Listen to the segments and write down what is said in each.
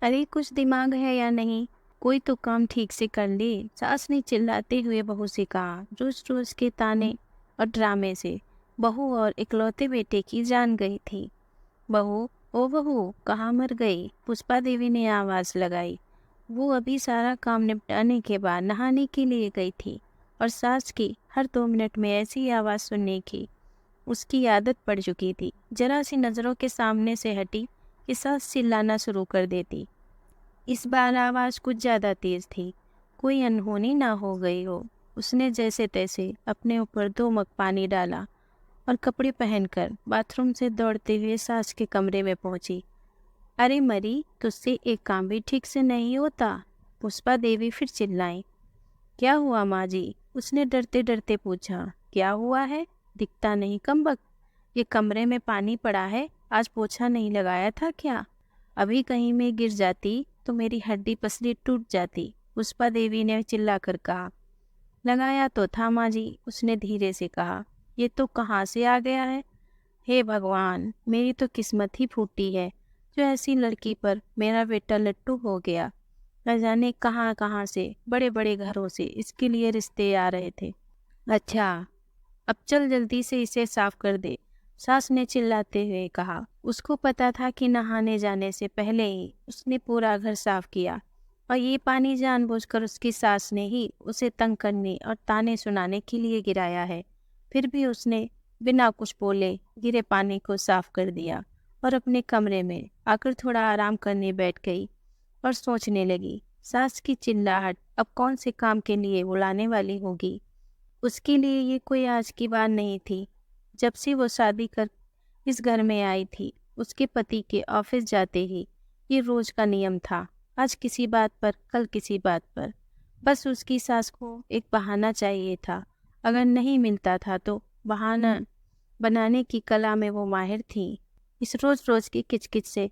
अरे कुछ दिमाग है या नहीं? कोई तो काम ठीक से कर ले। सास ने चिल्लाते हुए बहू से कहा। रोज रोज के ताने और ड्रामे से बहू और इकलौते बेटे की जान गई थी। बहू, ओ बहू, कहाँ मर गई? पुष्पा देवी ने आवाज लगाई। वो अभी सारा काम निपटाने के बाद नहाने के लिए गई थी और सास की हर 2 मिनट में ऐसी आवाज सुनने की उसकी आदत पड़ चुकी थी। जरा सी नजरों के सामने से हटी कि सास चिल्लाना शुरू कर देती। इस बार आवाज कुछ ज्यादा तेज थी। कोई अनहोनी ना हो गई हो। उसने जैसे तैसे अपने ऊपर 2 मग पानी डाला और कपड़े पहनकर बाथरूम से दौड़ते हुए सास के कमरे में पहुंची। अरे मरी, तुझसे एक काम भी ठीक से नहीं होता? पुष्पा देवी फिर चिल्लाई। क्या हुआ माँ जी? उसने डरते डरते पूछा। क्या हुआ है? दिखता नहीं कमबख्त। ये कमरे में पानी पड़ा है। आज पोछा नहीं लगाया था क्या? अभी कहीं में गिर जाती तो मेरी हड्डी पसली टूट जाती, पुष्पा देवी ने चिल्लाकर कहा। लगाया तो था माँ जी, उसने धीरे से कहा। ये तो कहाँ से आ गया है? हे भगवान, मेरी तो किस्मत ही फूटी है जो ऐसी लड़की पर मेरा बेटा लट्टू हो गया। न जाने कहाँ कहाँ से, बड़े बड़े घरों से इसके लिए रिश्ते आ रहे थे। अच्छा, अब चल जल्दी से इसे साफ कर दे, सास ने चिल्लाते हुए कहा। उसको पता था कि नहाने जाने से पहले ही उसने पूरा घर साफ किया और ये पानी जानबूझकर उसकी सास ने ही उसे तंग करने और ताने सुनाने के लिए गिराया है। फिर भी उसने बिना कुछ बोले गिरे पानी को साफ कर दिया और अपने कमरे में आकर थोड़ा आराम करने बैठ गई और सोचने लगी। सास की चिल्लाहट अब कौन से काम के लिए बुलाने वाली होगी? उसके लिए ये कोई आज की बात नहीं थी। जब से वो शादी कर इस घर में आई थी, उसके पति के ऑफिस जाते ही ये रोज का नियम था। आज किसी बात पर, कल किसी बात पर। बस उसकी सास को एक बहाना चाहिए था। अगर नहीं मिलता था तो बहाना बनाने की कला में वो माहिर थी। इस रोज रोज की किचकिच से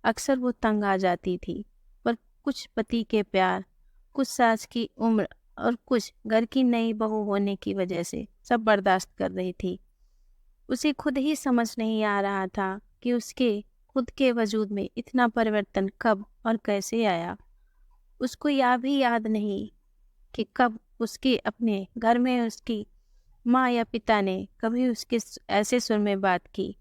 अक्सर वो तंग आ जाती थी, पर कुछ पति के प्यार, कुछ सास की उम्र और कुछ घर की नई बहू होने की वजह से सब बर्दाश्त कर रही थी। उसे खुद ही समझ नहीं आ रहा था कि उसके खुद के वजूद में इतना परिवर्तन कब और कैसे आया। उसको यह भी याद नहीं कि कब उसके अपने घर में उसकी माँ या पिता ने कभी उसके ऐसे सुर में बात की।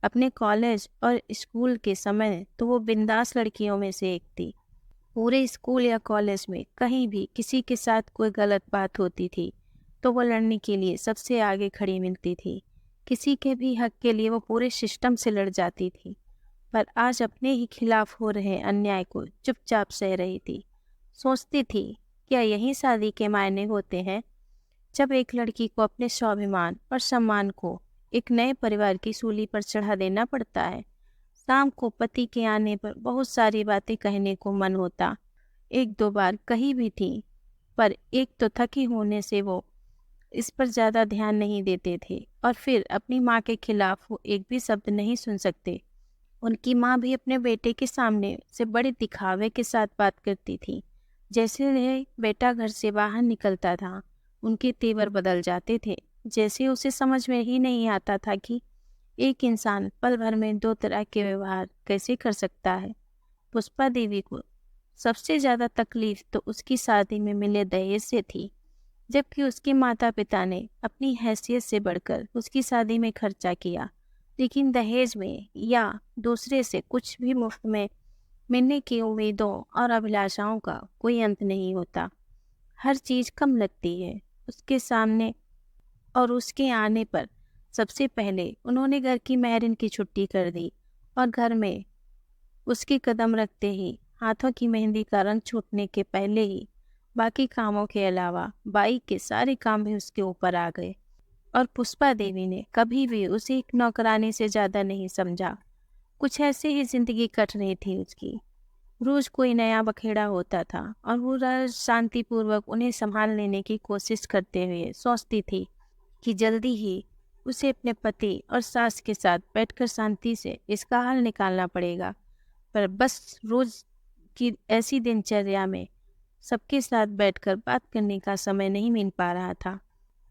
अपने कॉलेज और स्कूल के समय तो वो बिंदास लड़कियों में से एक थी। पूरे स्कूल या कॉलेज में कहीं भी किसी के साथ कोई गलत बात होती थी तो वो लड़ने के लिए सबसे आगे खड़ी मिलती थी। किसी के भी हक के लिए वो पूरे सिस्टम से लड़ जाती थी। पर आज अपने ही खिलाफ हो रहे अन्याय को चुपचाप सह रही थी। सोचती थी, क्या यही शादी के मायने होते हैं? जब एक लड़की को अपने स्वाभिमान और सम्मान को एक नए परिवार की सूली पर चढ़ा देना पड़ता है। शाम को पति के आने पर बहुत सारी बातें कहने को मन होता। एक दो बार कही भी थी, पर एक तो थकी होने से वो इस पर ज्यादा ध्यान नहीं देते थे और फिर अपनी माँ के खिलाफ वो एक भी शब्द नहीं सुन सकते। उनकी माँ भी अपने बेटे के सामने से बड़े दिखावे के साथ बात करती थी। जैसे ही बेटा घर से बाहर निकलता था, उनके तेवर बदल जाते थे। जैसे उसे समझ में ही नहीं आता था कि एक इंसान पल भर में 2 तरह के व्यवहार कैसे कर सकता है। पुष्पा देवी को सबसे ज्यादा तकलीफ तो उसकी शादी में मिले दहेज से थी। जबकि उसके माता पिता ने अपनी हैसियत से बढ़कर उसकी शादी में खर्चा किया, लेकिन दहेज में या दूसरे से कुछ भी मुफ्त में मिलने की उम्मीदों और अभिलाषाओं का कोई अंत नहीं होता। हर चीज कम लगती है उसके सामने, और उसके आने पर सबसे पहले उन्होंने घर की मेहरिन की छुट्टी कर दी और घर में उसके कदम रखते ही हाथों की मेहंदी का रंग छूटने के पहले ही बाकी कामों के अलावा बाई के सारे काम भी उसके ऊपर आ गए। और पुष्पा देवी ने कभी भी उसे एक नौकरानी से ज्यादा नहीं समझा। कुछ ऐसे ही जिंदगी कट रही थी उसकी। रोज कोई नया बखेड़ा होता था और वो रोज शांतिपूर्वक उन्हें संभाल लेने की कोशिश करते हुए सोचती थी कि जल्दी ही उसे अपने पति और सास के साथ बैठकर शांति से इसका हल निकालना पड़ेगा। पर बस रोज की ऐसी दिनचर्या में सबके साथ बैठकर बात करने का समय नहीं मिल पा रहा था।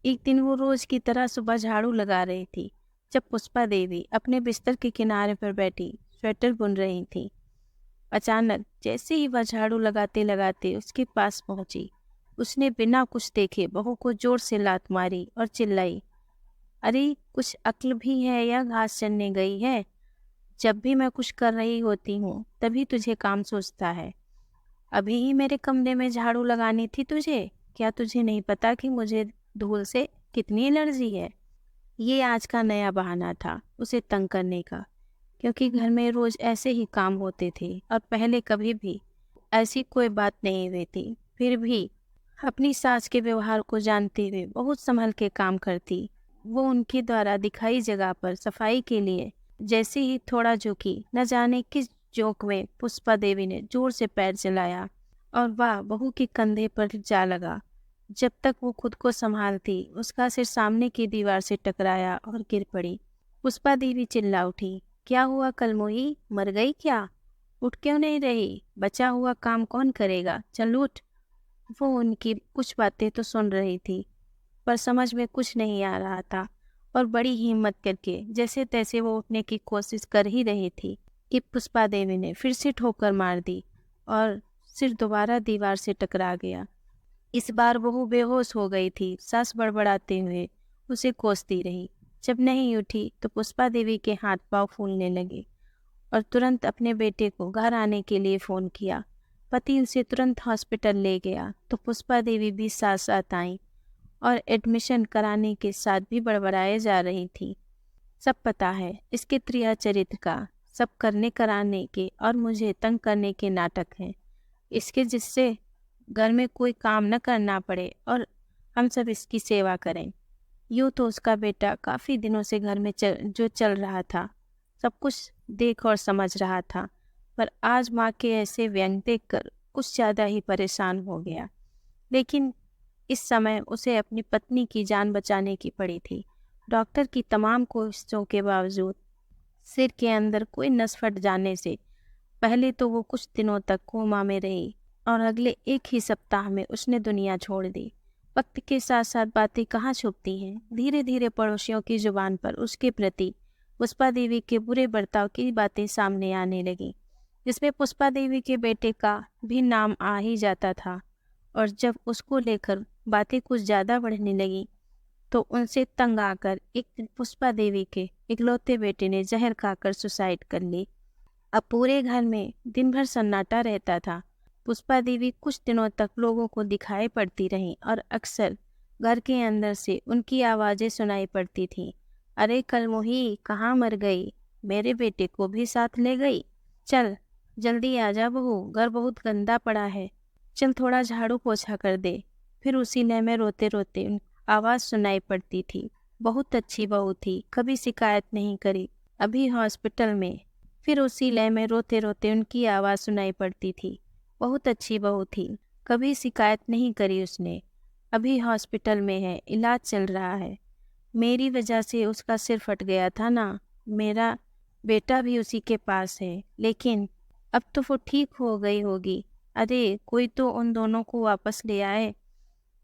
एक दिन वो रोज की तरह सुबह झाड़ू लगा रही थी जब पुष्पा देवी अपने बिस्तर के किनारे पर बैठी स्वेटर बुन रही थी। अचानक जैसे ही वह झाड़ू लगाते लगाते उसके पास पहुंची, उसने बिना कुछ देखे बहू को जोर से लात मारी और चिल्लाई, अरे कुछ अक्ल भी है या घास चरने गई है? जब भी मैं कुछ कर रही होती हूँ तभी तुझे काम सूझता है। अभी ही मेरे कमरे में झाड़ू लगानी थी तुझे। क्या तुझे नहीं पता कि मुझे धूल से कितनी एलर्जी है? ये आज का नया बहाना था उसे तंग करने का, क्योंकि घर में रोज ऐसे ही काम होते थे और पहले कभी भी ऐसी कोई बात नहीं हुई थी। फिर भी अपनी सास के व्यवहार को जानते हुए बहुत संभल के काम करती। वो उनके द्वारा दिखाई जगह पर सफाई के लिए जैसे ही थोड़ा झुकी, न जाने किस जोक में पुष्पा देवी ने जोर से पैर चलाया और वह बहू के कंधे पर जा लगा। जब तक वो खुद को संभालती, उसका सिर सामने की दीवार से टकराया और गिर पड़ी। पुष्पा देवी चिल्ला उठी, क्या हुआ कलमोही, मर गई क्या? उठ क्यों नहीं रही? बचा हुआ काम कौन करेगा? चल उठ। वो उनकी कुछ बातें तो सुन रही थी, पर समझ में कुछ नहीं आ रहा था और बड़ी हिम्मत करके जैसे तैसे वो उठने की कोशिश कर ही रही थी कि पुष्पा देवी ने फिर से ठोकर मार दी और सिर दोबारा दीवार से टकरा गया। इस बार बहू बेहोश हो गई थी। सास बड़बड़ाते हुए उसे कोसती रही। जब नहीं उठी तो पुष्पा देवी के हाथ पांव फूलने लगे और तुरंत अपने बेटे को घर आने के लिए फ़ोन किया। पति उसे तुरंत हॉस्पिटल ले गया तो पुष्पा देवी भी साथ साथ आई और एडमिशन कराने के साथ भी बड़बड़ाए जा रही थी। सब पता है इसके त्रिया चरित्र का, सब करने कराने के और मुझे तंग करने के नाटक हैं इसके, जिससे घर में कोई काम न करना पड़े और हम सब इसकी सेवा करें। यूँ तो उसका बेटा काफ़ी दिनों से घर में जो चल रहा था सब कुछ देख और समझ रहा था, पर आज माँ के ऐसे व्यंग देखकर कुछ ज़्यादा ही परेशान हो गया। लेकिन इस समय उसे अपनी पत्नी की जान बचाने की पड़ी थी। डॉक्टर की तमाम कोशिशों के बावजूद सिर के अंदर कोई नस फट जाने से पहले तो वो कुछ दिनों तक कोमा में रही और अगले एक ही सप्ताह में उसने दुनिया छोड़ दी। वक्त के साथ साथ बातें कहाँ छुपती हैं। धीरे धीरे पड़ोसियों की जुबान पर उसके प्रति पुष्पा देवी के बुरे बर्ताव की बातें सामने आने लगी, जिसमें पुष्पा देवी के बेटे का भी नाम आ ही जाता था। और जब उसको लेकर बातें कुछ ज़्यादा बढ़ने लगी तो उनसे तंग आकर एक दिन पुष्पा देवी के इकलौते बेटे ने जहर खाकर सुसाइड कर ली। अब पूरे घर में दिन भर सन्नाटा रहता था। पुष्पा देवी कुछ दिनों तक लोगों को दिखाई पड़ती रहीं और अक्सर घर के अंदर से उनकी आवाज़ें सुनाई पड़ती थीं। अरे कलमोही, कहाँ मर गई? मेरे बेटे को भी साथ ले गई? चल जल्दी आ जा बहू, घर बहुत गंदा पड़ा है। चल थोड़ा झाड़ू पोछा कर दे। फिर उसी लय में रोते रोते आवाज़ सुनाई पड़ती थी, बहुत अच्छी बहू थी, कभी शिकायत नहीं करी, अभी हॉस्पिटल में। फिर उसी लय में रोते रोते उनकी आवाज़ सुनाई पड़ती थी, बहुत अच्छी बहू थी, कभी शिकायत नहीं करी उसने, अभी हॉस्पिटल में है, इलाज चल रहा है। मेरी वजह से उसका सिर फट गया था ना, मेरा बेटा भी उसी के पास है, लेकिन अब तो वो ठीक हो गई होगी। अरे कोई तो उन दोनों को वापस ले आए।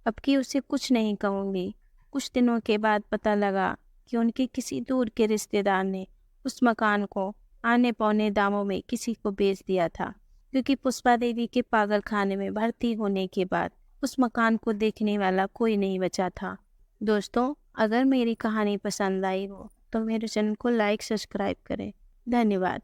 अब की उसे कुछ नहीं कहूँगी। कुछ दिनों के बाद पता लगा कि उनके किसी दूर के रिश्तेदार ने उस मकान को आने पौने दामों में किसी को बेच दिया था, क्योंकि पुष्पा देवी के पागल खाने में भर्ती होने के बाद उस मकान को देखने वाला कोई नहीं बचा था। दोस्तों, अगर मेरी कहानी पसंद आई हो तो मेरे चैनल को लाइक सब्सक्राइब करें। धन्यवाद।